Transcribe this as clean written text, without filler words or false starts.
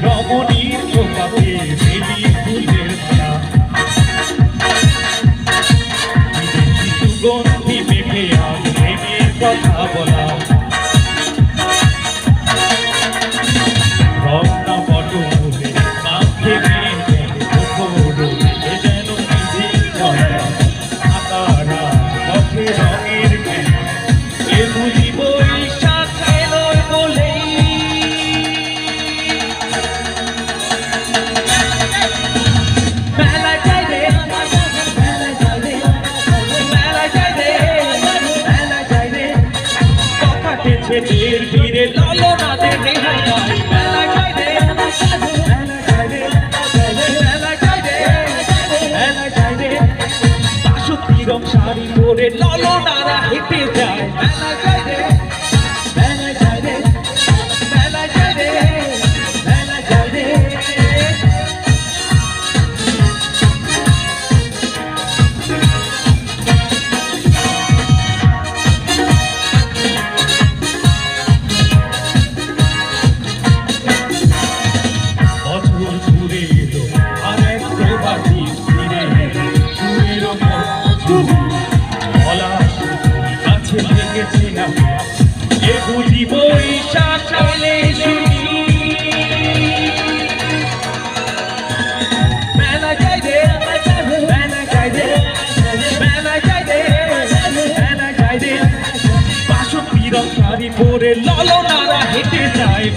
রমণীর চোখাতে বেলি ফুলের মালা সুগন্ধি মেঘে আজ প্রেমের কথা বলা রমনা পটলে কাঁধে যেন আকারা পথে রঙের খেলা এ বুঝি বৈশাখ এলো বলেই ছেলের বীরে লালনাদের রেহাই নাই মেলা যায় রে মেলা যায় রে বাসন্তী রং শাড়ি পরে লালনারা হেঁটে যায় মেলা যায় রে মেলা যায় রে মেলা যায় রে মেলা যায় রে বৈশাখ এলে শুনি মেলা যায় রে মেলা যায় রে মেলা যায় রে মেলা যায় রে বাসন্তী রং শাড়ি পরে লালনারা হেঁটে যায়।